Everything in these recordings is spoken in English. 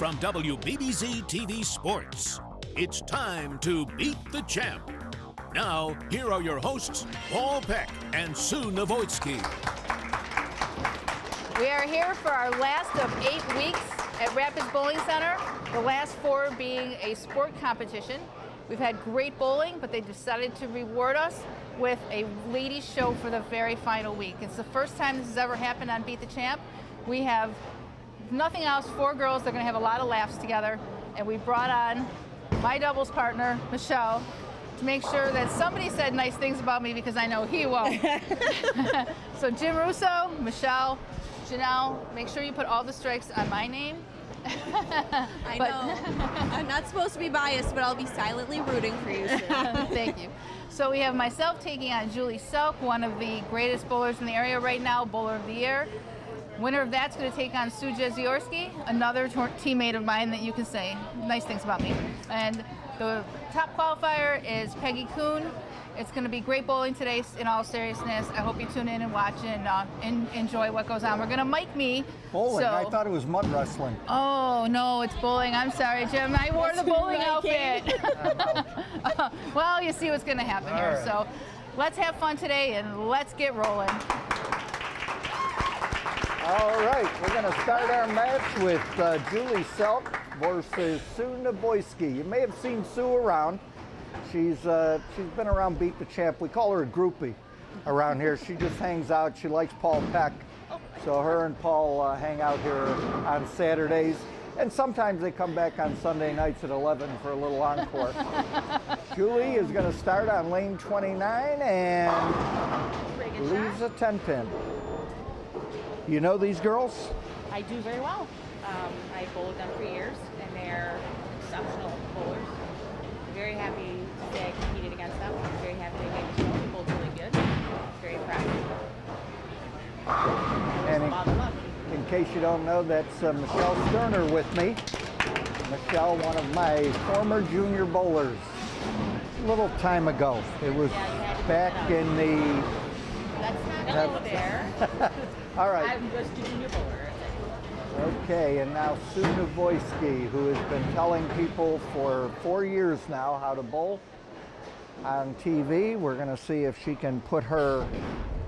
from WBBZ-TV Sports. It's time to beat the champ. Now, here are your hosts, Paul Peck and Sue Novoitsky. We are here for our last of 8 weeks at Rapids Bowling Center, the last 4 being a sport competition. We've had great bowling, but they decided to reward us with a ladies show for the very final week. It's the first time this has ever happened on Beat the Champ. We have nothing else, 4 girls. They're going to have a lot of laughs together. And we brought on my doubles partner, Michelle, to make sure that somebody said nice things about me, because I know he won't. So Jim Russo, Michelle, Janelle, make sure you put all the strikes on my name. I know. I'm not supposed to be biased, but I'll be silently rooting for you, Sue. Thank you. So we have myself taking on Julie Selk, one of the greatest bowlers in the area right now, Bowler of the Year. Winner of that's going to take on Sue Jeziorski, another teammate of mine that you can say nice things about me. And the top qualifier is Peggy Kuhn. It's going to be great bowling today, in all seriousness. I hope you tune in and watch and enjoy what goes on. We're going to mic me. Bowling? I thought it was mud wrestling. Oh, no, it's bowling. I'm sorry, Jim. I wore the bowling outfit. Well, you see what's going to happen here. Right. So let's have fun today, and let's get rolling. All right, we're going to start our match with Julie Selk versus Sue Novoitsky. You may have seen Sue around. She's been around Beat the Champ. We call her a groupie around here. She just hangs out. She likes Paul Peck. So her and Paul hang out here on Saturdays. And sometimes they come back on Sunday nights at 11 for a little encore. Julie is going to start on lane 29 and leaves a 10-pin. You know these girls? I do very well. I bowled with them for years, and they're exceptional bowlers. I'm very happy to say I competed against them. I'm very happy they made the show. They bowled really good. Very proud. And in case you don't know, that's Michelle Sterner with me. Michelle, one of my former junior bowlers. A little time ago. It was back in the... That's not there. All right. I was a junior bowler. Okay, and now Sue Novoitsky, who has been telling people for 4 years now how to bowl on TV. We're going to see if she can put her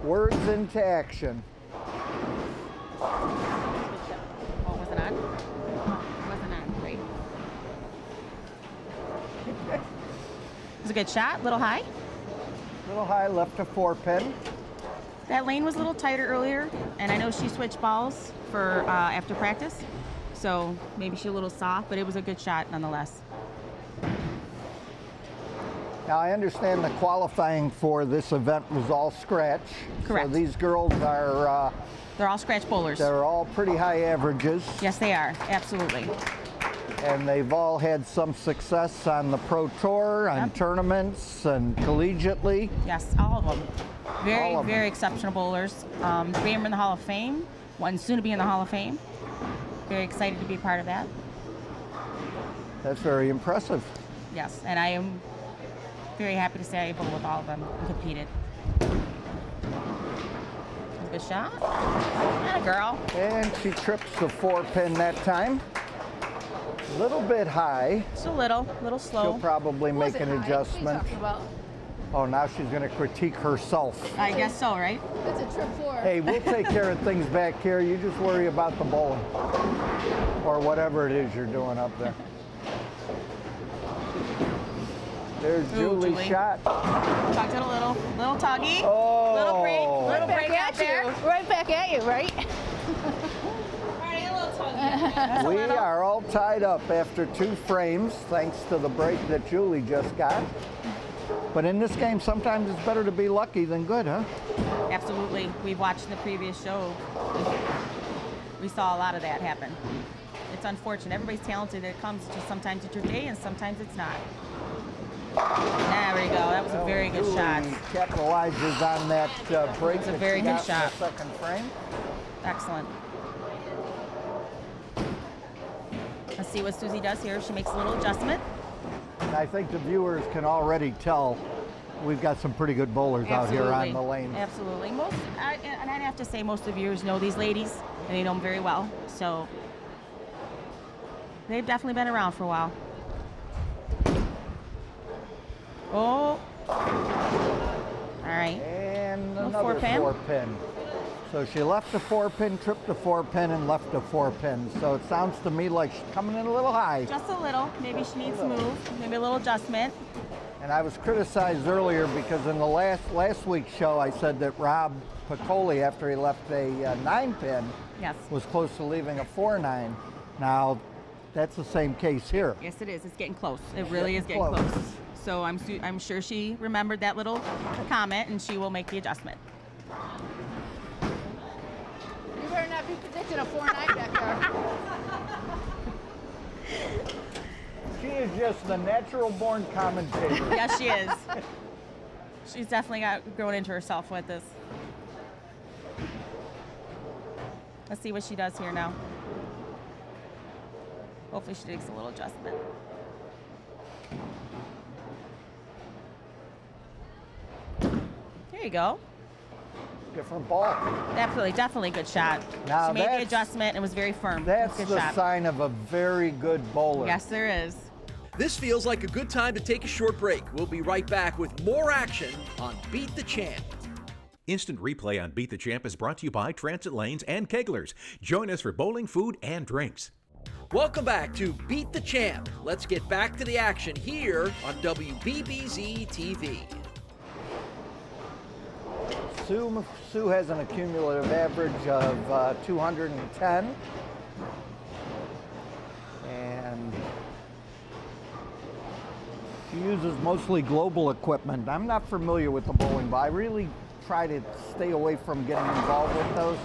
words into action. Oh, wasn't on? Wasn't on, great. It was a good shot, little high. Little high, left to 4-pin. That lane was a little tighter earlier, and I know she switched balls for after practice, so maybe she's a little soft, but it was a good shot nonetheless. Now I understand the qualifying for this event was all scratch. Correct. So these girls are... they're all scratch bowlers. They're all pretty high averages. Yes, they are, absolutely. And they've all had some success on the Pro Tour, on tournaments, and collegiately. Yes, all of them. Very, All of them. very exceptional bowlers. 3 of them are in the Hall of Fame. 1 soon to be in the Hall of Fame. Very excited to be part of that. That's very impressive. Yes, and I am very happy to say I bowled with all of them and competed. Good shot. Atta girl. And she trips the 4-pin that time. A little bit high. Just a little slow. She'll probably make an adjustment. What are you talking about? Oh, now she's going to critique herself. I guess so, right? That's a trip 4. Hey, we'll take care of things back here. You just worry about the bowling. Or whatever it is you're doing up there. There's Julie's shot. Tucked it a little tuggy. Oh. Little break out there. Right back at you, right? Alright, a little tuggy. We are all tied up after 2 frames, thanks to the break that Julie just got. But in this game, sometimes it's better to be lucky than good, huh? Absolutely. We've watched the previous show. We saw a lot of that happen. It's unfortunate. Everybody's talented. It comes just sometimes it's your day and sometimes it's not. There we go. That was a very good shot. Capitalizes on that break. It's a very good shot. In the second frame. Excellent. Let's see what Susie does here. She makes a little adjustment. And I think the viewers can already tell we've got some pretty good bowlers out here on the lane. Absolutely. And I'd have to say most of the viewers know these ladies, and they know them very well. So They've definitely been around for a while. Oh. All right. And Little another 4-pin. 4-pin. So she left the 4-pin, tripped the 4-pin, and left the 4-pin. So it sounds to me like she's coming in a little high. Just a little. Maybe she needs to move. Maybe a little adjustment. And I was criticized earlier because in the last week's show, I said that Rob Piccoli, after he left a 9-pin, Yes. was close to leaving a 4-9. Now, that's the same case here. Yes, it is. It's getting close. It really is getting close. So I'm sure she remembered that little comment, and she will make the adjustment. You better not be predicting a 4-9 back there. She is just the natural-born commentator. Yes, she is. She's definitely grown into herself with this. Let's see what she does here now. Hopefully she makes a little adjustment. There you go. Different ball. Definitely good shot. Now she made the adjustment and was very firm. That's good the shot. sign of a very good bowler. Yes, there is. This feels like a good time to take a short break. We'll be right back with more action on Beat the Champ. Instant replay on Beat the Champ is brought to you by Transit Lanes and Keglers. Join us for bowling, food, and drinks. Welcome back to Beat the Champ. Let's get back to the action here on WBBZ-TV. Sue has an accumulative average of 210. And she uses mostly global equipment. I'm not familiar with the bowling ball. I really try to stay away from getting involved with those.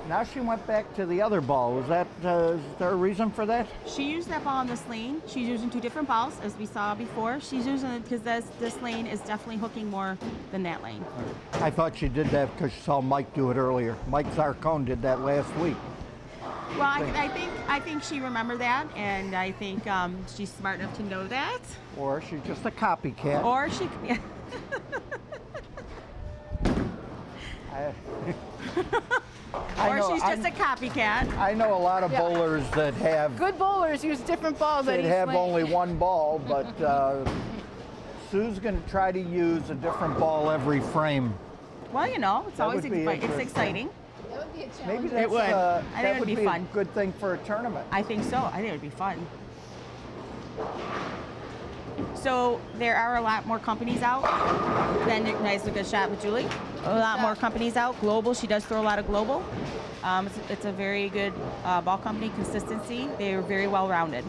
Now she went back to the other ball. Is there a reason for that? She used that ball on this lane. She's using two different balls, as we saw before. She's using it because this lane is definitely hooking more than that lane. I thought she did that because she saw Mike do it earlier. Mike Zarcone did that last week. Well, I think she remembered that, and I think she's smart enough to know that. Or she's just a copycat. Or she. Yeah. She's just a copycat. I know a lot of bowlers that have Good bowlers use different balls. that have only one ball, but Sue's going to try to use a different ball every frame. Well, you know, it's That always would be it's exciting. That would be a challenge. Maybe that's, It would. I think that it would be be fun. a good thing for a tournament. I think so. I think it would be fun. So there are a lot more companies out. Then nice, a good shot with Julie. A lot more companies out. Global, she does throw a lot of global. It's a very good ball company. Consistency. They are very well rounded.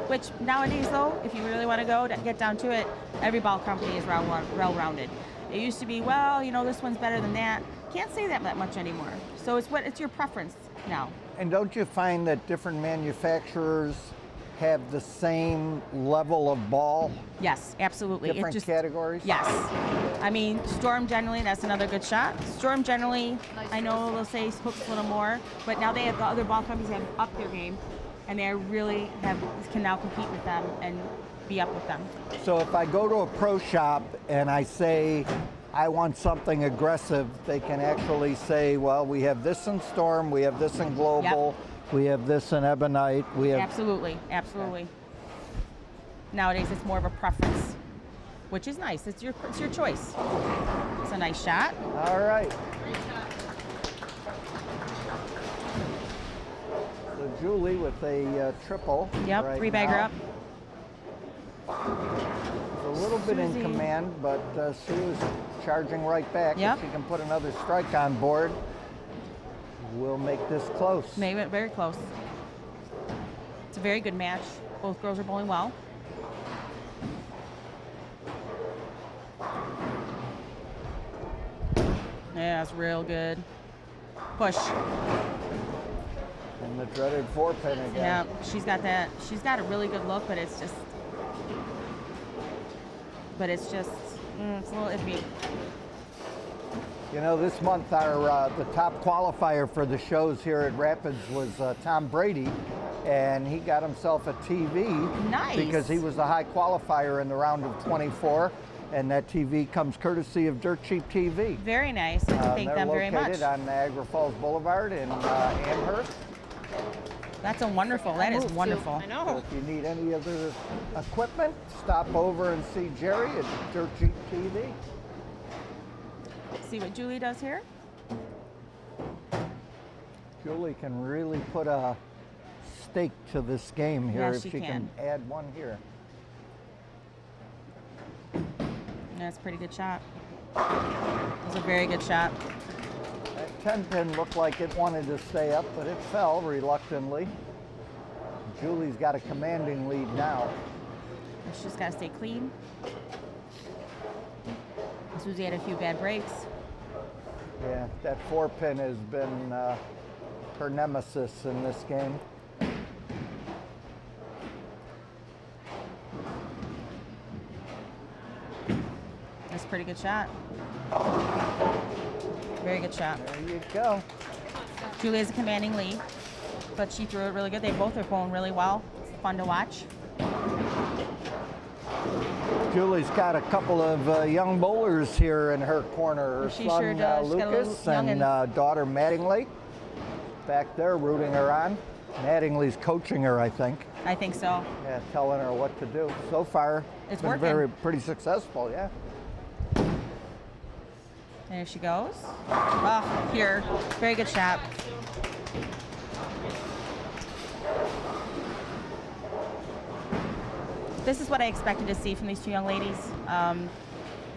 Which nowadays, though, if you really want to get down to it, every ball company is well rounded. It used to be, well, you know, this one's better than that. Can't say that much anymore. So it's your preference now. And don't you find that different manufacturers have the same level of ball? Yes, absolutely. Different categories? Yes. I mean, Storm generally, that's another good shot. Storm generally, I know they'll say hooks a little more, but now they have the other ball companies have upped their game, and they really can now compete with them and be up with them. So if I go to a pro shop and I say I want something aggressive, they can actually say, well, we have this in Storm, we have this in Global, we have this in Ebonite, we have... Absolutely. Nowadays, it's more of a preference, which is nice. It's your choice. It's a nice shot. All right. So Julie with a triple. Yep, right three-bagger now. up. It's a little bit in command, but Sue is charging right back. Yep. If she can put another strike on board, we'll make this close. Made it very close. It's a very good match. Both girls are bowling well. Yeah, it's real good. Push. And the dreaded 4-pin again. Yeah, she's got that. She's got a really good look, but it's just it's a little iffy. You know, this month our the top qualifier for the shows here at Rapids was Tom Brady, and he got himself a TV. Nice. Because he was the high qualifier in the round of 24, and that TV comes courtesy of Dirt Cheap TV. Very nice. I thank them very much. They're located on Niagara Falls Boulevard in Amherst. That's a wonderful. That is wonderful. I know. If you need any other equipment, stop over and see Jerry at Dirt Jeep TV. See what Julie does here. Julie can really put a stake to this game here Yes, if she she can can. add one here. That's a pretty good shot. That was a very good shot. That 10 pin looked like it wanted to stay up, but it fell reluctantly. Julie's got a commanding lead now. She's just got to stay clean. Susie had a few bad breaks. Yeah, that 4 pin has been her nemesis in this game. That's a pretty good shot. Very good shot. There you go. Julie has a commanding lead, but she threw it really good. They both are going really well. It's fun to watch. Julie's got a couple of young bowlers here in her corner. Her She son sure does. She's got a Lucas little and youngins. daughter Mattingly back there rooting her on. Mattingly's coaching her, I think. I think so. Yeah, telling her what to do. So far, It's been working. pretty successful, yeah. There she goes. Oh, here. Very good shot. This is what I expected to see from these two young ladies.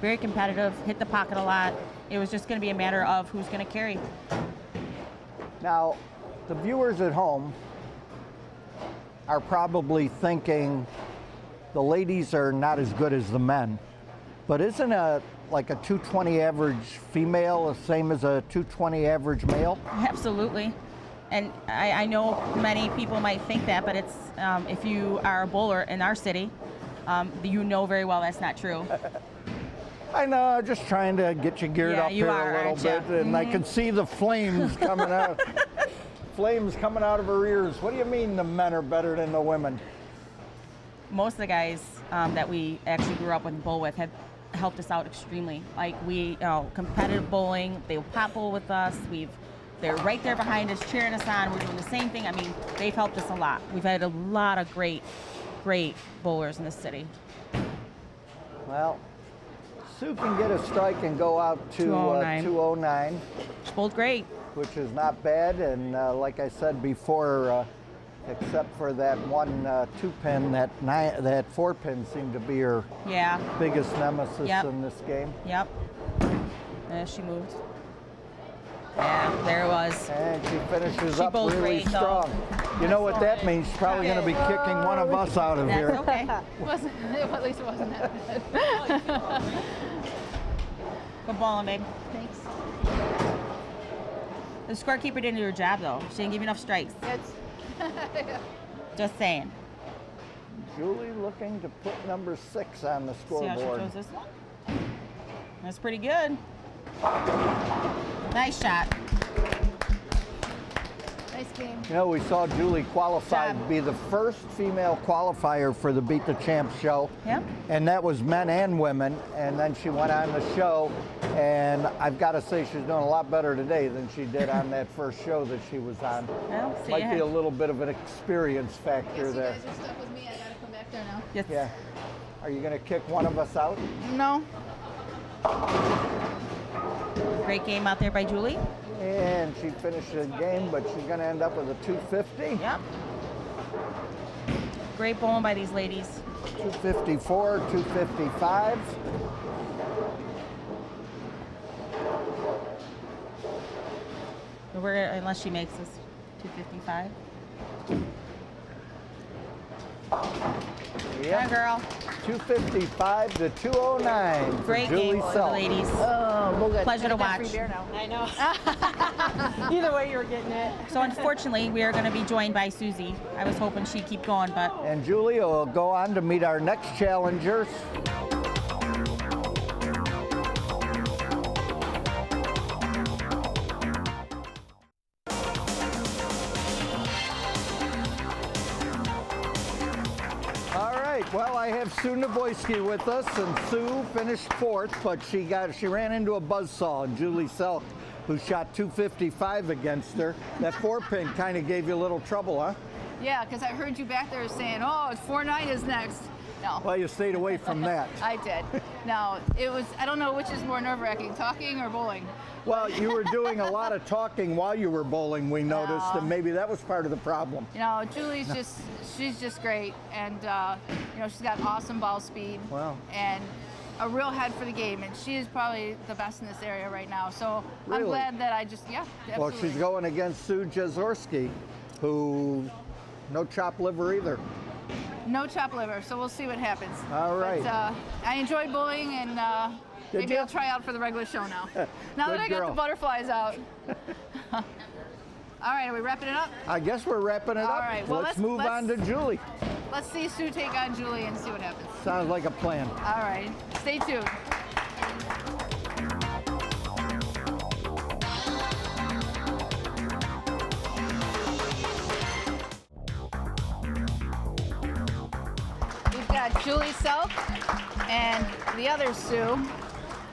Very competitive, hit the pocket a lot. It was just going to be a matter of who's going to carry. Now, the viewers at home are probably thinking the ladies are not as good as the men. But isn't like a 220 average female the same as a 220 average male? Absolutely. And I know many people might think that, but it's if you are a bowler in our city, you know very well that's not true. I know, just trying to get you geared Yeah, up you here are, a little aren't ya? bit, and I can see the flames coming out. Flames coming out of her ears. What do you mean the men are better than the women? Most of the guys that we actually grew up with and bowl with have helped us out extremely. Like competitive bowling, they will pop bowl with us. They're right there behind us, cheering us on. We're doing the same thing. I mean, they've helped us a lot. We've had a lot of great bowlers in this city. Well, Sue can get a strike and go out to 209, She bowled great. which is not bad. And like I said before, except for that one 2-pin, that 4-pin seemed to be her Yeah. biggest nemesis Yep. in this game. Yep. There she moved. Yeah, there it was. And she finishes She up bowled really great, though. strong. You know what that means? She's probably going to be kicking one of us out of That's here. okay. At least it wasn't that bad. Good bowling, babe. Thanks. The scorekeeper didn't do her job, though. She didn't give you enough strikes. That's Just saying. Julie looking to put number 6 on the See how she scoreboard. throws this one? That's pretty good. Nice shot. nice game. You know, we saw Julie qualified Job. to be the first female qualifier for the Beat the Champ show. Yep. And that was men and women. And then she went on the show. And I've got to say, she's doing a lot better today than she did on that first show that she was on. Well, see Might ya. be a little bit of an experience factor You there. guys are stuck with me. I gotta come back there now. Yes. Yeah. Are you going to kick one of us out? No. Great game out there by Julie. And she finished the game, but she's going to end up with a 250. Yep. Great bowling by these ladies. 254, 255. Unless she makes us 255. Yep. Yeah, girl. 255 to 209 for Great Julie game by the Self. ladies. Oh, we'll get Pleasure to that watch. free beer now. I know. Either way, you were getting it. So unfortunately, we are going to be joined by Susie. I was hoping she'd keep going, but And Julie will go on to meet our next challengers. All right, well, I have Sue Navoyski with us, and Sue finished 4th, but she ran into a buzzsaw, and Julie Selk, who shot 255 against her. That 4-pin kind of gave you a little trouble, huh? Yeah, because I heard you back there saying, oh, it's 4-9 is next. No. Well, you stayed away from that. I did. No, it was, I don't know which is more nerve-wracking, talking or bowling. Well, you were doing a lot of talking while you were bowling, we noticed, and maybe that was part of the problem. You know, Julie's just, she's just great, and you know, she's got awesome ball speed. Wow. And a real head for the game, and she is probably the best in this area right now. So Really? I'm glad that I just, yeah, absolutely. Well, she's going against Sue Jazorski, who, no chopped liver either. No chopped liver, so we'll see what happens. All right. But, I enjoyed bowling, and maybe you? I'll try out for the regular show now. Now that Good I got girl. the butterflies out. All right, are we wrapping it up? I guess we're wrapping it All up. right, well, let's move on to Julie. Let's see Sue take on Julie and see what happens. Sounds like a plan. All right, stay tuned. We've got Julie Selk and the other Sue,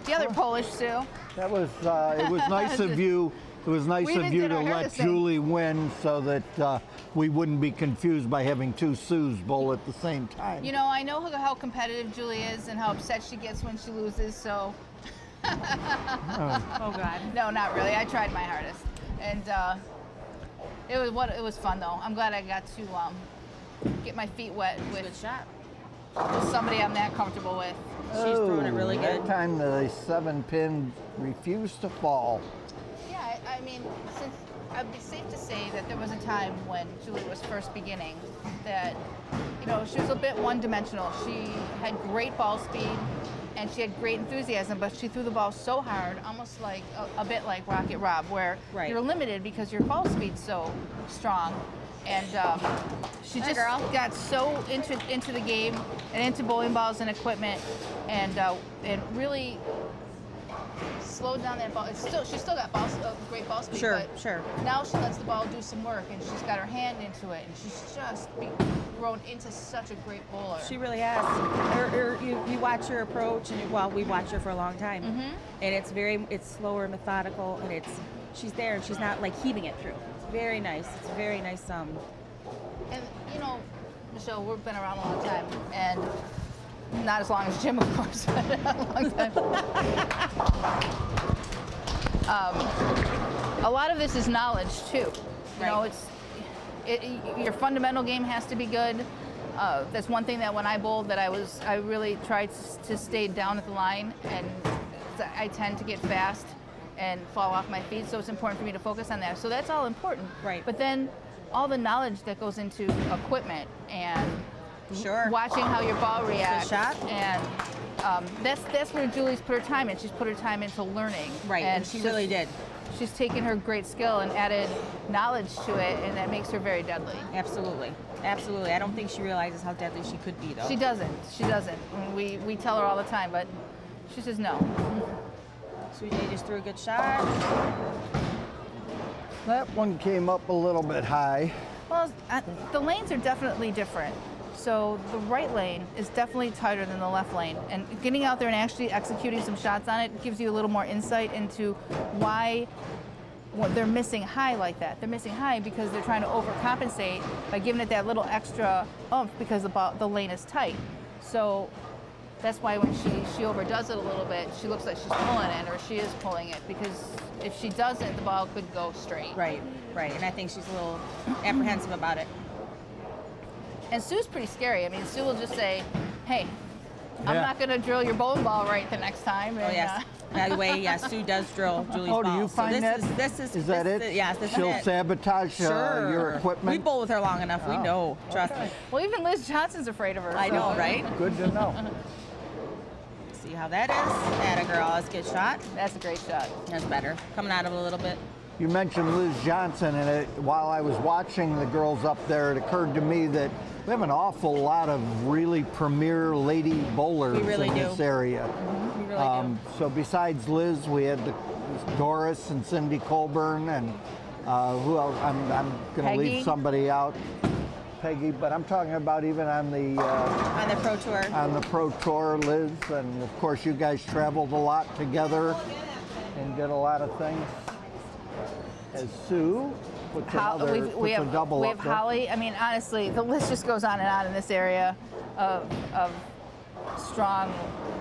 the other Polish Sue. That was, it was nice of you. It was nice We of even you did to our hair let the same. Julie win so that we wouldn't be confused by having two Sues bowl at the same time. You know, I know how competitive Julie is and how upset she gets when she loses, so. Oh God. No, not really. I tried my hardest, and it was fun though. I'm glad I got to get my feet wet Good with shot. somebody I'm that comfortable with. She's throwing it really That good. time the 7-pin refused to fall. Yeah, I mean, since I'd be safe to say that there was a time when Julie was first beginning that, you know, she was a bit one-dimensional. She had great ball speed and she had great enthusiasm, but she threw the ball so hard, almost like a bit like Rocket Rob, where Right. you're limited because your ball speed's so strong. And she just got so into the game and into bowling balls and equipment, and really slowed down that ball. She still got great ball speed. Sure, but sure. Now she lets the ball do some work, and she's got her hand into it, and she's just grown into such a great bowler. She really has. You watch her approach, and well, we watched her for a long time, and it's slower, methodical, and she's there, and she's not like heaving it through. It's very nice. It's very nice. And you know, Michelle, we've been around a long time, and not as long as Jim, of course, but a long time. A lot of this is knowledge too. You know, your fundamental game has to be good. That's one thing that when I bowled that I really tried to stay down at the line, and I tend to get fast and fall off my feet, so it's important for me to focus on that. So that's all important. Right. But then all the knowledge that goes into equipment and watching how your ball reacts. Good shot. And that's where Julie's put her time in. She's put her time into learning. Right, and she really did. She's taken her great skill and added knowledge to it, and that makes her very deadly. Absolutely. Absolutely. I don't think she realizes how deadly she could be, though. She doesn't. She doesn't. I mean, we tell her all the time, but she says no. Sujay just threw a good shot. That one came up a little bit high. Well, the lanes are definitely different. So the right lane is definitely tighter than the left lane. And getting out there and actually executing some shots on it gives you a little more insight into why they're missing high like that. They're missing high because they're trying to overcompensate by giving it that little extra oomph because the lane is tight. So that's why when she overdoes it a little bit, she looks like she's pulling it, or she is pulling it, because if she doesn't, the ball could go straight. Right, right. And I think she's a little apprehensive about it. And Sue's pretty scary. I mean, Sue will just say, hey, I'm not going to drill your bowling ball right the next time. And, Oh, yes. By the way, yes, Sue does drill Julie's ball. Oh, do you find that? Is that it? Yes, this She'll is it. sabotage your equipment? We bowl with her long enough. We know. Trust me. Well, even Liz Johnson's afraid of her. I so- know, right? Good to know. See how that is. Atta girl. That's a good shot. That's a great shot. That's better. Coming out of it a little bit. You mentioned Liz Johnson, and while I was watching the girls up there, it occurred to me that we have an awful lot of really premier lady bowlers We really in do. this area. We really do. So besides Liz, we had Doris and Cindy Colburn, and who else? I'm going to leave Peggy. somebody out. Peggy, but I'm talking about even on the Pro Tour. on the Pro Tour, Liz, and of course you guys traveled a lot together and did a lot of things. As Sue puts we a double we up have there. Holly. I mean, honestly, the list just goes on and on in this area of strong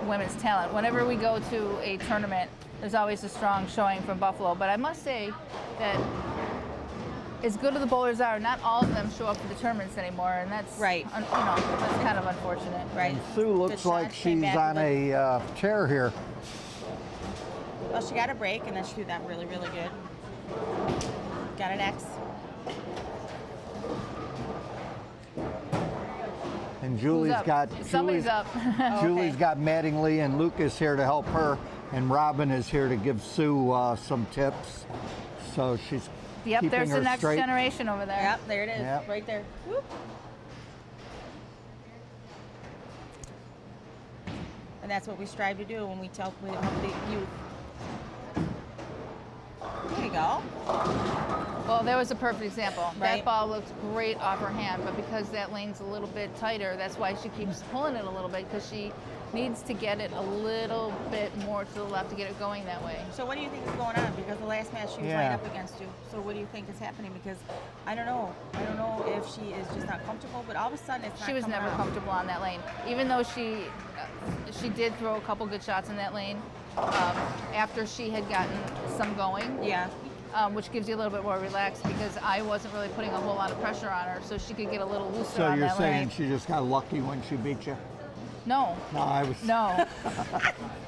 women's talent. Whenever we go to a tournament, there's always a strong showing from Buffalo. But I must say that as good as the bowlers are, not all of them show up for the tournaments anymore, and that's right. You know, that's kind of unfortunate. Right. And Sue looks like she's on a tear here. Well, she got a break, and then she threw that really, really good. Got an X. And Julie's got Somebody's up. Julie's got Mattingly and Lucas here to help her, and Robin is here to give Sue some tips. So she's keeping there's her the next straight. generation over there. Yep, there it is, Yep. right there. Whoop. And that's what we strive to do when we help the youth. There you go. Well, there was a perfect example. Right. That ball looked great off her hand, but because that lane's a little bit tighter, that's why she keeps pulling it a little bit, because she needs to get it a little bit more to the left to get it going that way. So what do you think is going on? Because the last match she was right up against you. So what do you think is happening? Because I don't know. I don't know if she is just not comfortable, but all of a sudden it's not She was coming never out. comfortable on that lane, even though she did throw a couple good shots in that lane after she had gotten some going. Yeah. Which gives you a little bit more relaxed, because I wasn't really putting a whole lot of pressure on her, so she could get a little looser So on you're that saying lane. she just got lucky when she beat you? No. No, I was. No.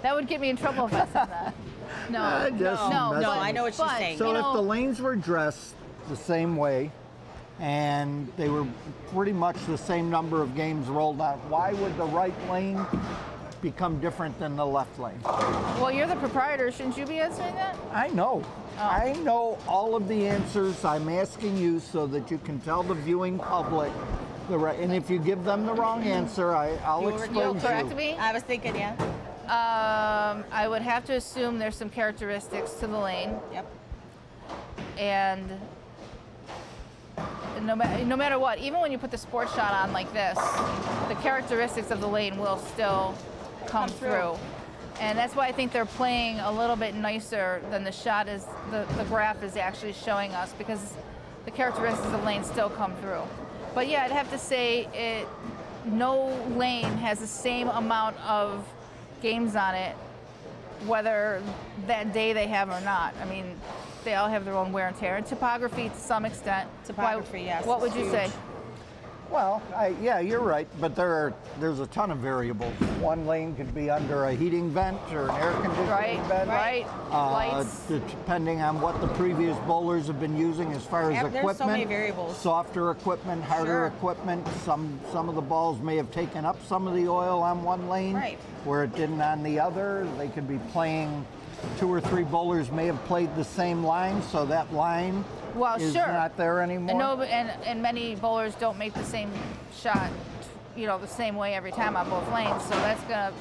That would get me in trouble if I said that. No. No, I know what she's saying. So you if know, the lanes were dressed the same way, and they were pretty much the same number of games rolled out, why would the right lane become different than the left lane? well, you're the proprietor. Shouldn't you be answering that? I know. Oh. I know all of the answers. I'm asking you so that you can tell the viewing public the right. And if you give them the wrong answer, I'll expose You'll you. correct me? I was thinking, yeah. I would have to assume there's some characteristics to the lane, Yep. and no matter what, even when you put the sports shot on like this, the characteristics of the lane will still come through. And that's why I think they're playing a little bit nicer than the shot is, the graph is actually showing us, because the characteristics of the lane still come through. But yeah, I'd have to say no lane has the same amount of games on it, whether that day they have or not. I mean, they all have their own wear and tear, and topography to some extent. Topography, yes. What would you say? Well, yeah, you're right, but there's a ton of variables. One lane could be under a heating vent or an air conditioning vent. Right. Lights. Depending on what the previous bowlers have been using as far as equipment. There's so many variables. Softer equipment, harder equipment. Some of the balls may have taken up some of the oil on one lane, where it didn't on the other. They could be playing, 2 or 3 bowlers may have played the same line, so that line is not there anymore. No, and many bowlers don't make the same shot, the same way every time on both lanes. So that's gonna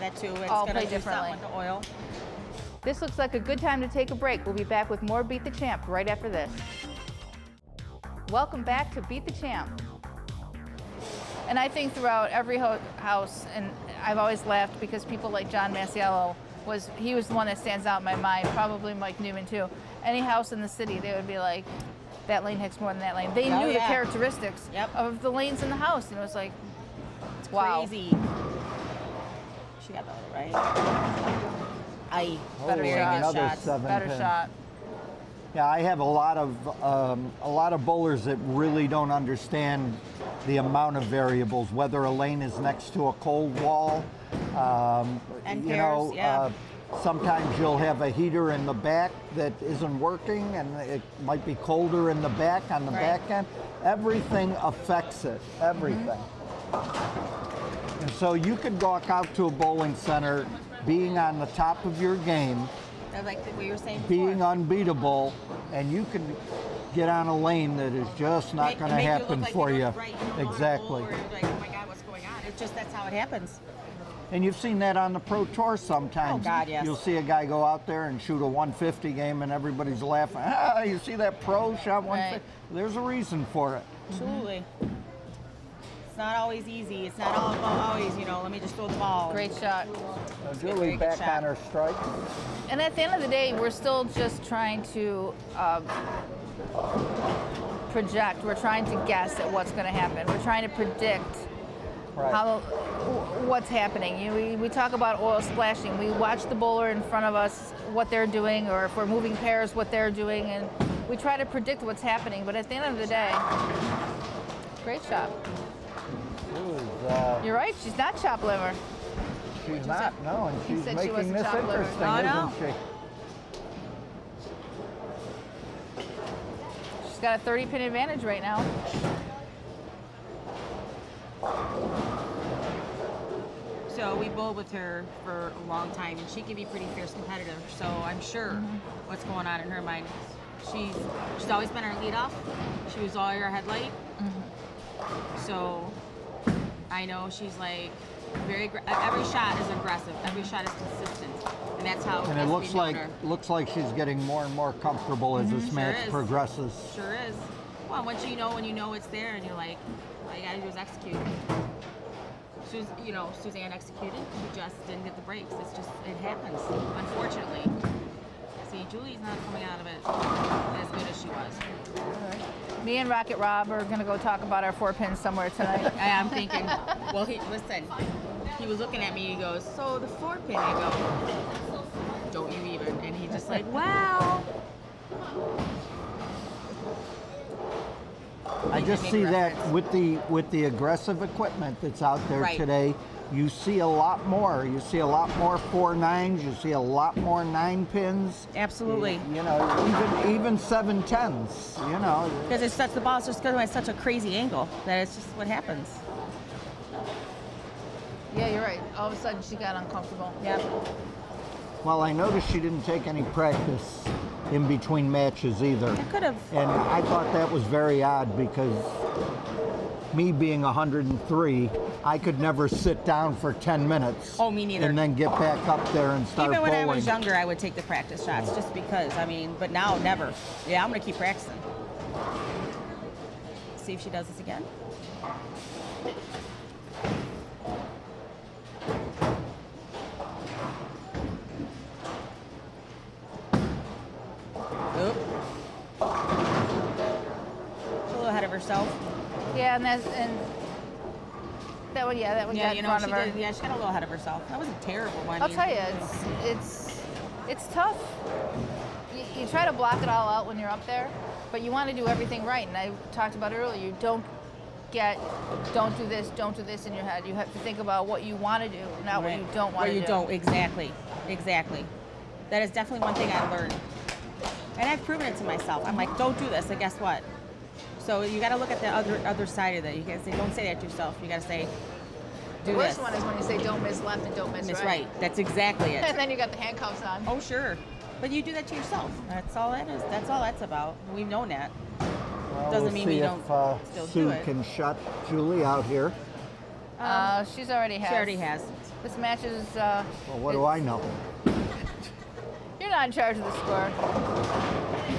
that too. It's all gonna play do differently. something with the oil. This looks like a good time to take a break. We'll be back with more Beat the Champ right after this. Welcome back to Beat the Champ. And I think throughout every house, and I've always laughed because people like John Masiello he was the one that stands out in my mind, probably Mike Newman too. Any house in the city, they would be like, that lane hits more than that lane. They knew the characteristics of the lanes in the house, and it was like, it's wow. Crazy. She got the other right. Better shot. Better shot. Yeah, I have a lot of bowlers that really don't understand the amount of variables, whether a lane is next to a cold wall. Sometimes you'll have a heater in the back that isn't working, and it might be colder in the back on the back end. Everything affects it, everything. And so you could walk out to a bowling center being on the top of your game, like what you were saying before. being unbeatable, and you can get on a lane that is just not going to happen for you. Exactly. Or like, oh my God, what's going on? It's just that's how it happens. And you've seen that on the Pro Tour sometimes. Oh God, yes. You'll see a guy go out there and shoot a 150 game, and everybody's laughing. Ah, you see that pro shot 150? There's a reason for it. Absolutely. not always easy. It's not all about always, you know, let me just throw the ball. Great shot. So Julie back on her strike. And at the end of the day, we're still just trying to project. We're trying to guess at what's going to happen. We're trying to predict what's happening. We talk about oil splashing. We watch the bowler in front of us, what they're doing, or if we're moving pairs, what they're doing, and we try to predict what's happening. But at the end of the day, great shot. You're right. She's not chop liver. She's not. No, and she's making this interesting, liver. isn't she? She's got a 30-pin advantage right now. So we bowled with her for a long time, and she can be pretty fierce competitive. So I'm sure what's going on in her mind. She's always been our leadoff. She was always our headlight. So I know she's like every shot is aggressive. Every shot is consistent, and that's how. And it looks like she's getting more and more comfortable as this match progresses. Sure is. Well, once you know it's there, and you're like, all you gotta do is execute. Suzanne executed. She just didn't get the breaks. It happens, unfortunately. See, Julie's not coming out of it as good as she was. Me and Rocket Rob are going to go talk about our 4-pins somewhere tonight. I'm thinking, well, listen, he was looking at me, he goes, so the 4-pin, I go, don't you even, and he just like, wow. I just see that with the aggressive equipment that's out there today, you see a lot more. You see a lot more 4-9s. You see a lot more 9-pins. Absolutely. You know, even 7-10s. You know, because it sets the ball just going at such a crazy angle that it's just what happens. Yeah, you're right. All of a sudden, she got uncomfortable. Yep. Well, I noticed she didn't take any practice in between matches either. I could have. And I thought that was very odd because me being 103, I could never sit down for 10 minutes. Oh, me neither. And then get back up there and start Even when bowling. I was younger, I would take the practice shots just because. I mean, but now, never. Yeah, I'm going to keep practicing. See if she does this again. Oop. She's a little ahead of herself. Yeah, and that one got in front of her. Yeah, she got a little ahead of herself. That was a terrible one. I'll tell you, it's tough. You try to block it all out when you're up there, but you want to do everything right. And I talked about earlier, you don't do this in your head. You have to think about what you want to do, not what you don't want to do. What you don't, exactly. That is definitely one thing I've learned. And I've proven it to myself. I'm like, don't do this, and guess what? So you got to look at the other side of that. You can't say, don't say that to yourself. You got to say, do this. The worst one is when you say, don't miss left and don't miss right. That's exactly it. And then you got the handcuffs on. Oh, sure. But you do that to yourself. That's all that is. That's all that's about. We've known that. Well, Doesn't mean we don't still do it. Sue can shut Julie out here. She already has. This match is... well, what do I know? You're not in charge of the score.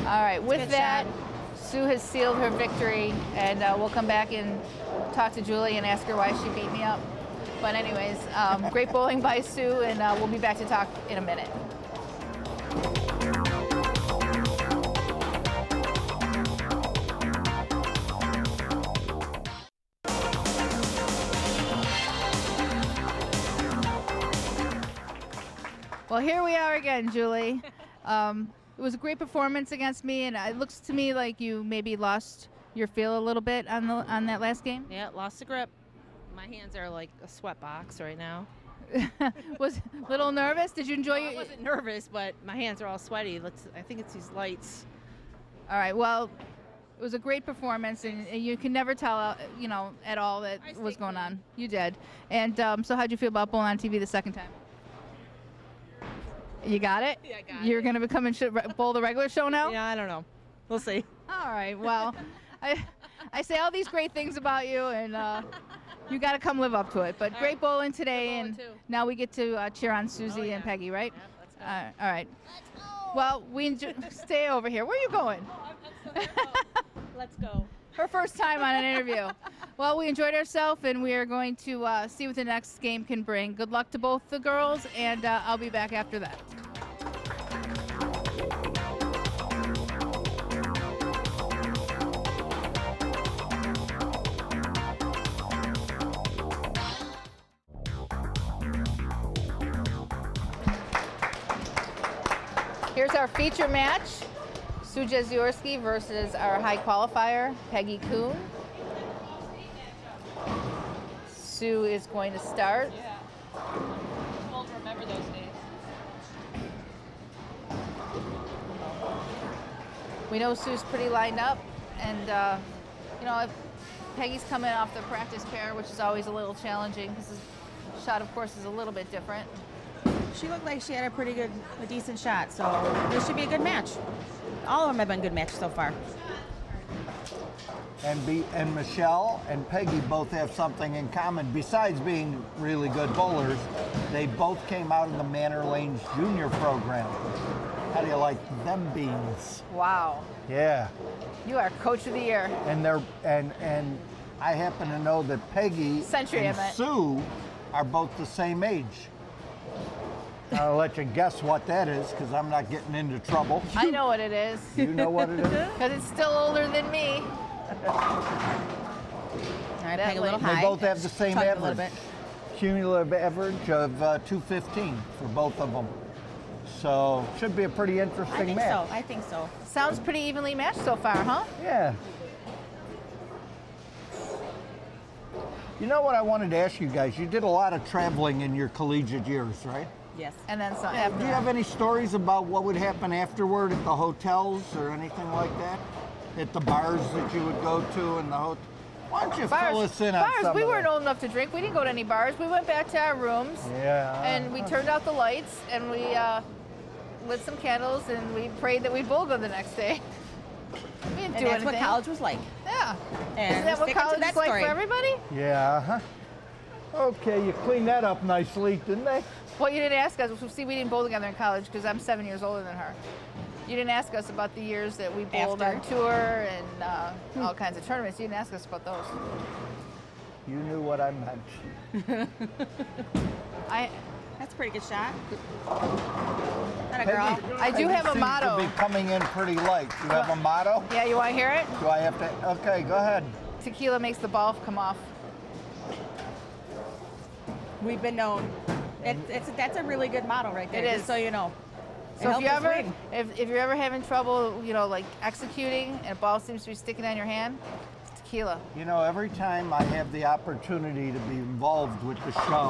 All right, with that, Sue has sealed her victory, and we'll come back and talk to Julie and ask her why she beat me up. But anyways, great bowling by Sue, and we'll be back to talk in a minute. Well, here we are again, Julie. It was a great performance against me, and it looks to me like you maybe lost your feel a little bit on that last game. Yeah, lost the grip. My hands are like a sweat box right now. Was a little nervous? Did you enjoy it? I wasn't nervous, but my hands are all sweaty. I think it's these lights. All right, well, it was a great performance, and you can never tell, at all that was going on. You did. And so how'd you feel about bowling on TV the second time? You got it? Yeah, I got You're going to become and bowl the regular show now? Yeah, I don't know. We'll see. All right, well, I say all these great things about you, and you got to come live up to it. But great bowling today, and now we get to cheer on Susie and Peggy, right? Yep, let's go. All right. Let's go. Well, stay over here. Where are you going? Let's go. Her first time on an interview. Well, we enjoyed ourselves, and we are going to see what the next game can bring. Good luck to both the girls, and I'll be back after that. Here's our feature match. Sue Jeziorski versus our high qualifier, Peggy Kuhn. Sue is going to start. Yeah. We'll remember those days. We know Sue's pretty lined up, and you know, Peggy's coming off the practice pair, which is always a little challenging because the shot, of course, is a little bit different. She looked like she had a decent shot, so this should be a good match. All of them have been good matches so far. And Michelle and Peggy both have something in common. Besides being really good bowlers, they both came out of the Manor Lanes Junior program. How do you like them beans? Wow. Yeah. You are Coach of the Year. And I happen to know that Peggy and Sue are both the same age. I'll let you guess what that is, because I'm not getting into trouble. I know what it is. You know what it is? Because it's still older than me. All right, Peg a little high. They both have the same average. A little bit. Cumulative average of 215 for both of them. So should be a pretty interesting match. I think so. Sounds pretty evenly matched so far, huh? Yeah. You know what I wanted to ask you guys? You did a lot of traveling in your collegiate years, right? Yes. And then some. Do you have any stories about what would happen afterward at the hotels or anything like that? At the bars that you would go to in the hotel? Why don't you fill us in on some we of weren't that? old enough to drink. We didn't go to any bars. We went back to our rooms. Yeah. And we turned out the lights, and we lit some candles, and we prayed that we'd bowl good the next day. We didn't do that's anything. what college was like. Yeah. And isn't that what college is like for everybody? Yeah. Okay, you cleaned that up nicely, didn't they? Well, you didn't ask us. See, we didn't bowl together in college because I'm 7 years older than her. You didn't ask us about the years that we bowled on tour and all kinds of tournaments. You didn't ask us about those. You knew what I meant. That's a pretty good shot. Not a girl. I do have a motto. To be coming in pretty light. You have a motto? Yeah, you want to hear it? Do I have to? Okay, go ahead. Tequila makes the ball come off. We've been known. That's a really good motto right there. It is. Just so you know. So if you're ever having trouble, you know, like executing, and a ball seems to be sticking on your hand, tequila. You know, every time I have the opportunity to be involved with the show,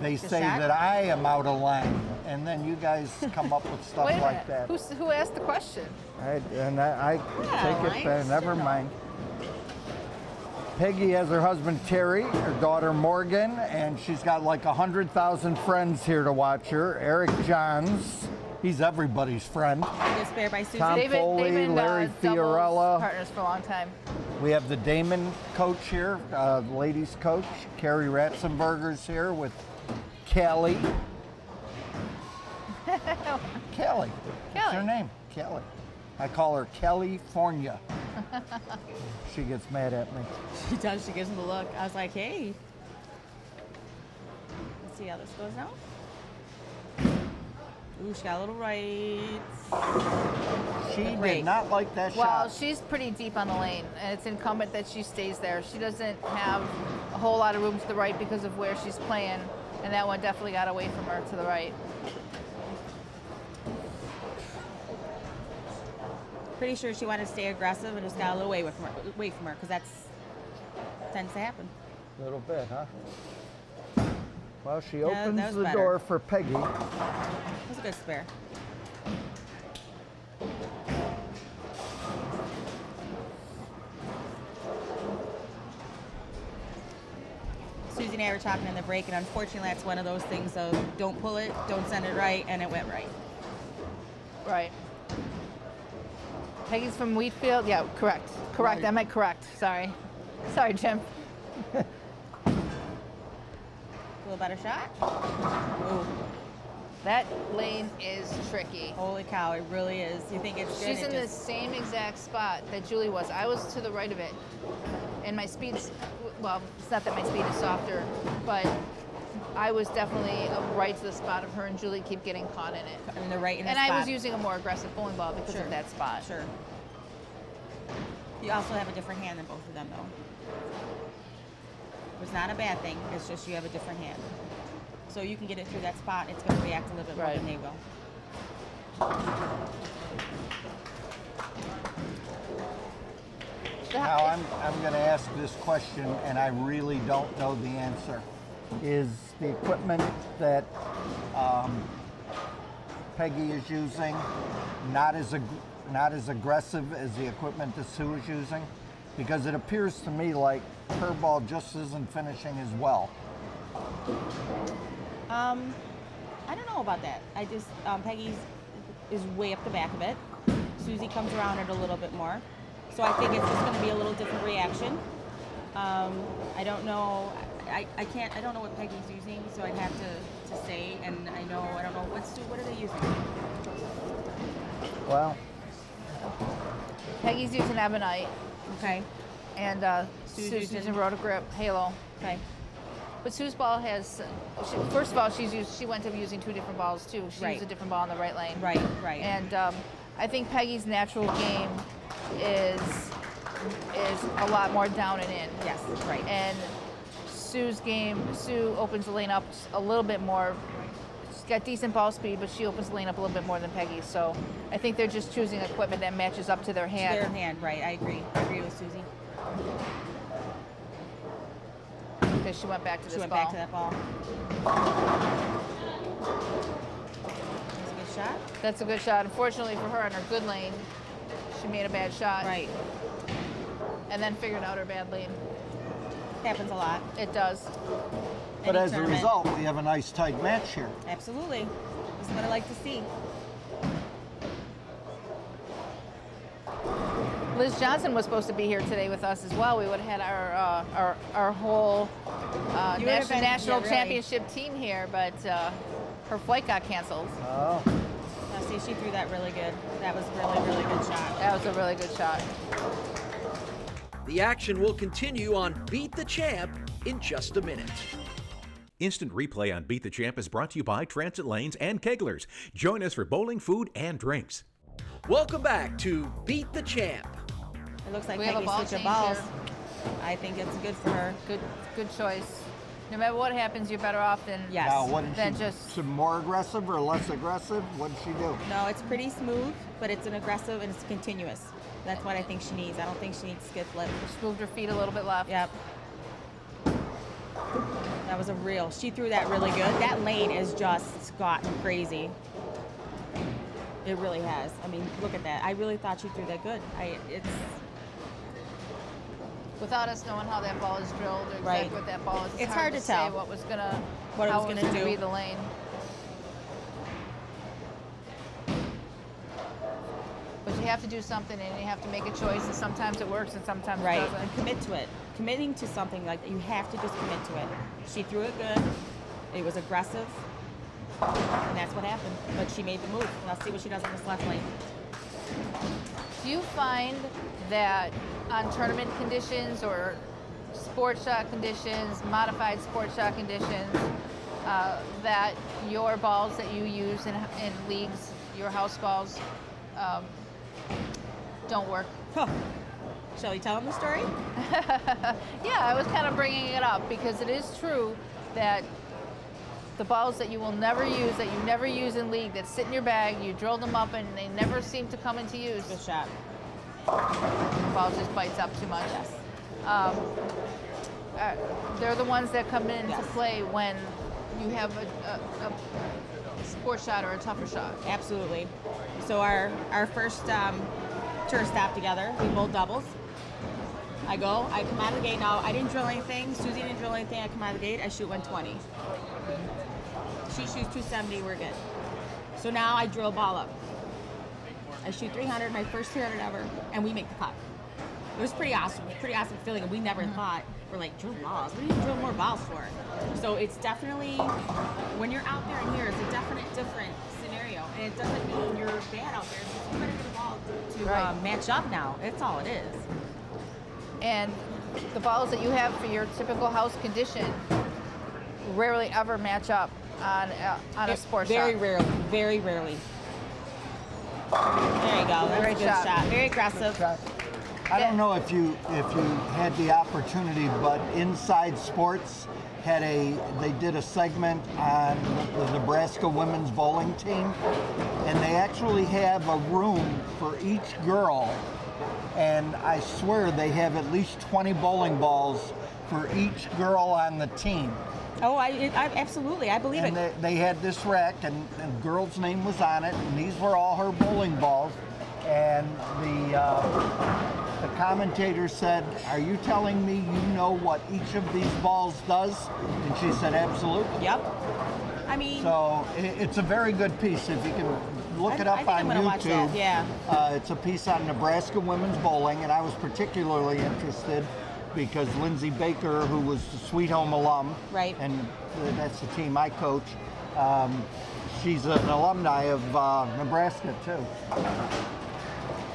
they say that I am out of line, and then you guys come up with stuff like that. Who asked the question? I take it back. Never mind. Peggy has her husband Terry, her daughter Morgan, and she's got like 100,000 friends here to watch her. Eric Johns, he's everybody's friend. Spare by Susie. Tom Foley, Larry Fiorella. Partners for a long time. We have the Damon coach here, ladies coach. Carrie Ratzenberger's here with Kelly. Kelly. What's her name? Kelly. I call her California. She gets mad at me. She does. She gives him the look. I was like, hey. Let's see how this goes now. Ooh, she got a little right. She did not like that shot. Well, she's pretty deep on the lane, and it's incumbent that she stays there. She doesn't have a whole lot of room to the right because of where she's playing, and that one definitely got away from her to the right. Pretty sure she wanted to stay aggressive and just got a little away from her, because that's tends to happen. A little bit, huh? Well, she opens the door for Peggy. That was a good spare. Susie and I were talking in the break, and unfortunately that's one of those things of don't pull it, don't send it right, and it went right. Right. Peggy's from Wheatfield. Yeah, correct. Correct. I meant correct. Sorry. Sorry, Jim. A little better shot. Ooh. That lane is tricky. Holy cow, it really is. You think it's good? She's in the same exact spot that Julie was. I was to the right of it, and my speed's, well, it's not that my speed is softer, but I was definitely right to the spot of her and Julie keep getting caught in it. In the right in the and spot. I was using a more aggressive bowling ball because Sure. of that spot. Sure. You also have a different hand than both of them, though. It's not a bad thing. It's just you have a different hand. So you can get it through that spot. It's going to react a little bit more than they will. Now I'm going to ask this question, and I really don't know the answer. Is the equipment that Peggy is using not as aggressive as the equipment that Sue is using? Because it appears to me like her ball just isn't finishing as well. I don't know about that. I just, Peggy's is way up the back of it. Susie comes around it a little bit more. So I think it's just going to be a little different reaction. I don't know. I don't know what Peggy's using, so I'd have to say, and I don't know what are they using? Well, Peggy's using Ebonite. Okay. And Sue's using Rotogrip Halo. Okay. But Sue's ball has, first of all, she went to using two different balls too. She used a different ball in the right lane. Right, right. And I think Peggy's natural game is a lot more down and in. Yes, right. And Sue's game, Sue opens the lane up a little bit more. She's got decent ball speed, but she opens the lane up a little bit more than Peggy. So I think they're just choosing equipment that matches up to their hand. Their hand, right. I agree. I agree with Susie. Because she went back to this ball. She went back to that ball. That's a good shot. That's a good shot. Unfortunately for her, on her good lane, she made a bad shot. Right. And then figured out her bad lane. Happens a lot. It does. But as a result, we have a nice tight match here. Absolutely. This is what I like to see. Liz Johnson was supposed to be here today with us as well. We would have had our whole national championship team here, but her flight got canceled. Oh. Now, see, she threw that really good. That was really, really good shot. That was a really good shot. The action will continue on Beat the Champ in just a minute. Instant replay on Beat the Champ is brought to you by Transit Lanes and Keglers. Join us for bowling, food, and drinks. Welcome back to Beat the Champ. It looks like We have a Peggy's ball switching change balls. here. I think it's good for her. Good choice. No matter what happens, you're better off than Now, what did than she, just some more aggressive or less aggressive? What did she do? No, it's pretty smooth, but it's an aggressive and it's continuous. That's what I think she needs. I don't think she needs skid flip. just moved her feet a little bit left. Yep. That was she threw that really good. That lane has just gotten crazy. It really has. I mean, look at that. I really thought she threw that good. Without us knowing how that ball is drilled or exactly what that ball is, it's hard to tell say what was gonna do. Be the lane. But you have to do something, and you have to make a choice, and sometimes it works, and sometimes it doesn't. And commit to it. Committing to something like that, you have to just commit to it. She threw it good. It was aggressive, and that's what happened. But she made the move. Let's see what she does on this left lane. Do you find that on tournament conditions or sport shot conditions, modified sport shot conditions, that your balls that you use in leagues, your house balls, don't work? Huh. Shall we tell them the story? Yeah, I was kind of bringing it up because it is true that the balls that you will never use, that you never use in league, that sit in your bag, you drill them up and they never seem to come into use. Good shot. The ball just bites up too much. Yes. They're the ones that come into play when you have a sport shot or a tougher shot. Absolutely. So our first tour stop together, we bowled doubles. I come out of the gate. Now, I didn't drill anything. Susie didn't drill anything. I come out of the gate. I shoot 120. She shoots 270. We're good. So now I drill ball up. I shoot 300, my first 300 ever, and we make the putt. it was pretty awesome feeling. And we never thought, we're like, drill balls. What do you drill more balls for? So it's definitely, when you're out there and here, it's a definite different scenario. And it doesn't mean you're bad out there. It's just you better get a ball to match up now. That's all it is. And the balls that you have for your typical house condition rarely ever match up on a sports Very shot. rarely. Very rarely. There you go. That's a good shot. Very aggressive. I don't know if you had the opportunity, but Inside Sports they did a segment on the Nebraska women's bowling team, and they actually have a room for each girl, and I swear they have at least 20 bowling balls for each girl on the team. Oh, I absolutely, I believe and it. They had this rack, and the girl's name was on it, and these were all her bowling balls. And the commentator said, "Are you telling me you know what each of these balls does?" And she said, "Absolutely." Yep. I mean, so it's a very good piece. If you can look it up on YouTube. Watch that. Yeah. It's a piece on Nebraska women's bowling, and I was particularly interested because Lindsay Baker, who was the Sweet Home alum, right, and that's the team I coach, she's an alumni of Nebraska too.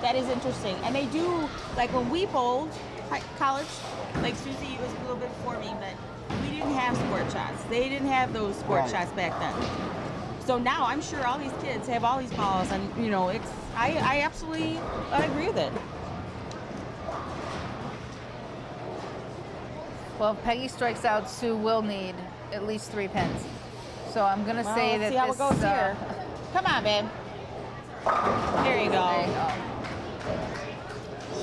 That is interesting. And they do, like when we bowled college, like Susie was a little bit before me, but we didn't have sport shots. They didn't have those sport shots back then. So now I'm sure all these kids have all these balls, and you know, I absolutely agree with it. Well, if Peggy strikes out, Sue will need at least 3 pins. So I'm going to say that see how it goes here. Come on, babe. There you go. There you go.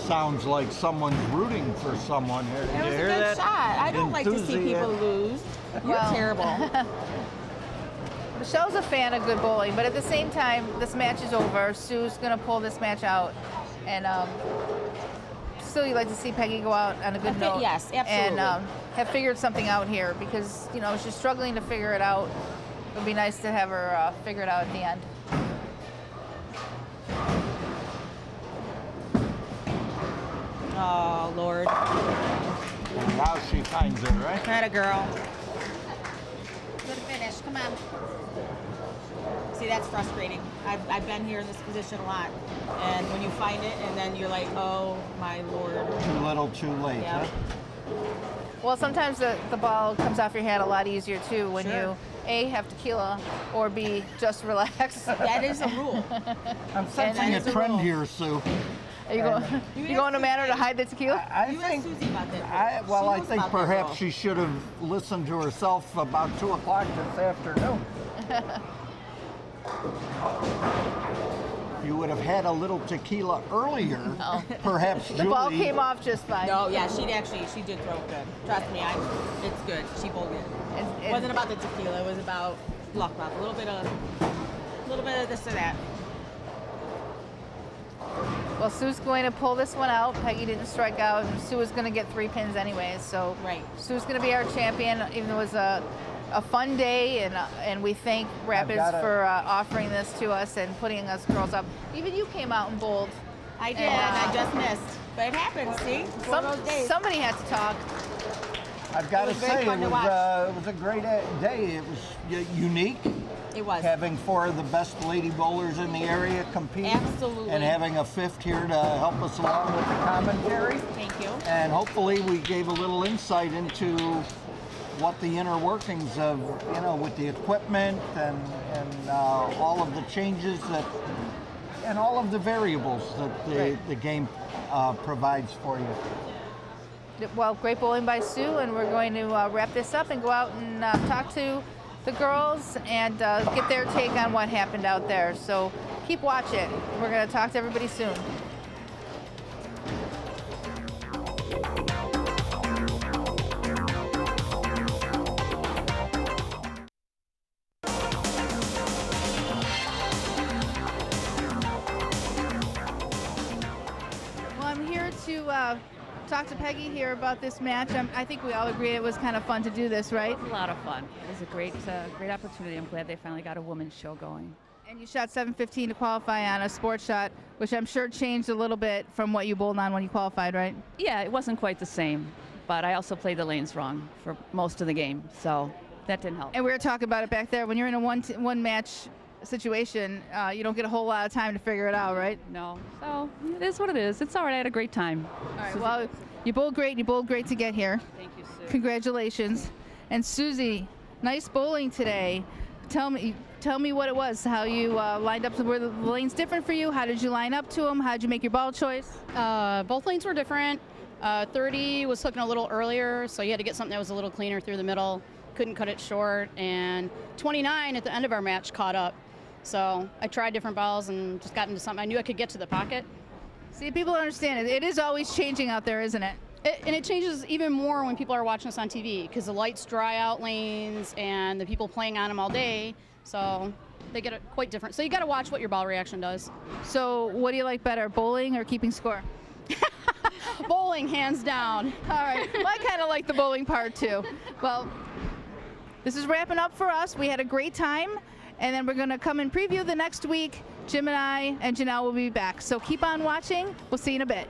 Sounds like someone's rooting for someone here. It was a good shot. I don't like to see people lose. You're terrible. Michelle's a fan of good bowling, but at the same time, this match is over. Sue's going to pull this match out. And still, you like to see Peggy go out on a good note. Yes, absolutely. And have figured something out here because, you know, she's struggling to figure it out. It would be nice to have her figure it out at the end. Oh, Lord. Now she finds it, right? Atta girl. Good finish. Come on. See, that's frustrating. I've been here in this position a lot. And when you find it, and then you're like, oh, my Lord. Too little, too late, yeah. Huh? Well, sometimes the ball comes off your hand a lot easier, too, when you, A, have tequila, or B, just relax. That is a rule. I'm sensing a trend here, Sue. Are you going to Manor to hide the tequila? I think. Susie about that. I think perhaps she should have listened to herself about 2 o'clock this afternoon. You would have had a little tequila earlier. No. Perhaps the Julie. ball came off just fine. No, yeah, she did throw it good. Trust me, it's good. She bowled it. It wasn't about the tequila. It was about luck, a little bit of this or that. Well, Sue's going to pull this one out. Peggy didn't strike out, and Sue was going to get 3 pins anyways. So Sue's going to be our champion, even though it was a fun day, and we thank Rapids for offering this to us and putting us girls up. Even you came out and bowled. I did. I just missed, but it happens. See, somebody had to talk. I've got to say, it was a great day. It was unique. It was. Having 4 of the best lady bowlers in the area compete. Absolutely. And having a 5th here to help us along with the commentary. Thank you. And hopefully we gave a little insight into what the inner workings of, you know, with the equipment and all of the changes and all of the variables that the game provides for you. Well, great bowling by Sue, and we're going to wrap this up and go out and talk to the girls and get their take on what happened out there. So keep watching. We're going to talk to everybody soon. Well, I'm here to talk to Peggy here about this match. I think we all agree it was kind of fun to do this, right? A lot of fun. It was a great opportunity. I'm glad they finally got a women's show going. And you shot 7:15 to qualify on a sport shot, which I'm sure changed a little bit from what you bowled on when you qualified, right? Yeah, it wasn't quite the same, but I also played the lanes wrong for most of the game, so that didn't help. And we were talking about it back there. When you're in a one match situation, you don't get a whole lot of time to figure it out, right? No, so it is what it is. It's all right. I had a great time. All right, well, you bowled great. You bowled great to get here. Thank you, Sue. Congratulations. And Susie, nice bowling today. Tell me what it was, how you lined up. Were the lanes different for you? How did you line up to them? How did you make your ball choice? Both lanes were different. 30 was hooking a little earlier, so you had to get something that was a little cleaner through the middle. Couldn't cut it short. And 29 at the end of our match caught up. So I tried different balls and just got into something. I knew I could get to the pocket. See, people don't understand it. It is always changing out there, isn't it? And it changes even more when people are watching us on TV because the lights dry out lanes and the people playing on them all day. So they get it quite different. So you got to watch what your ball reaction does. So what do you like better, bowling or keeping score? Bowling, hands down. All right. Well, I kind of like the bowling part too. Well, this is wrapping up for us. We had a great time, and then we're going to come and preview the next week. Jim and I and Janelle will be back. So keep on watching. We'll see you in a bit.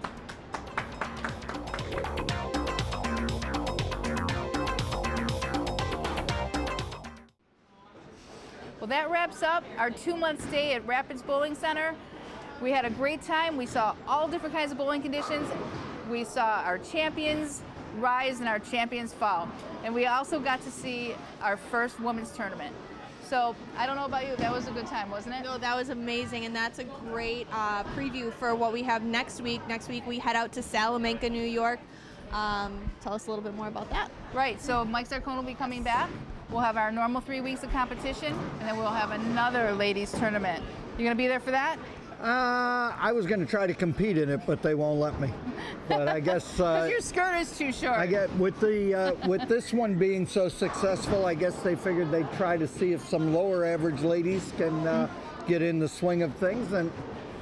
Well, that wraps up our 2-month stay at Rapids Bowling Center. We had a great time. We saw all different kinds of bowling conditions. We saw our champions rise and our champions fall. And we also got to see our first women's tournament. So I don't know about you, that was a good time, wasn't it? No, that was amazing, and that's a great preview for what we have next week. Next week we head out to Salamanca, New York. Tell us a little bit more about that. Right, so Mike Zarcone will be coming back. We'll have our normal 3 weeks of competition, and then we'll have another ladies tournament. You gonna be there for that? I was going to try to compete in it, but they won't let me. But I guess because your skirt is too short. I get with the with this one being so successful, I guess they figured they'd try to see if some lower average ladies can get in the swing of things, and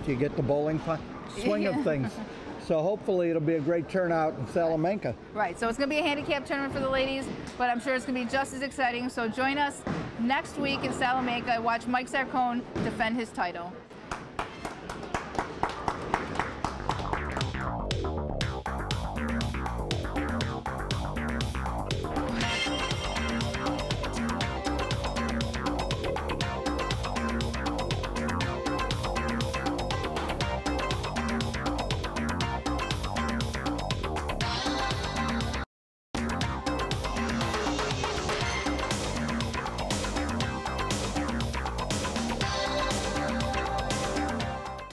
you get the bowling swing of things. So hopefully it'll be a great turnout in Salamanca. Right, so it's going to be a handicap tournament for the ladies, but I'm sure it's going to be just as exciting. So join us next week in Salamanca and watch Mike Zarcone defend his title.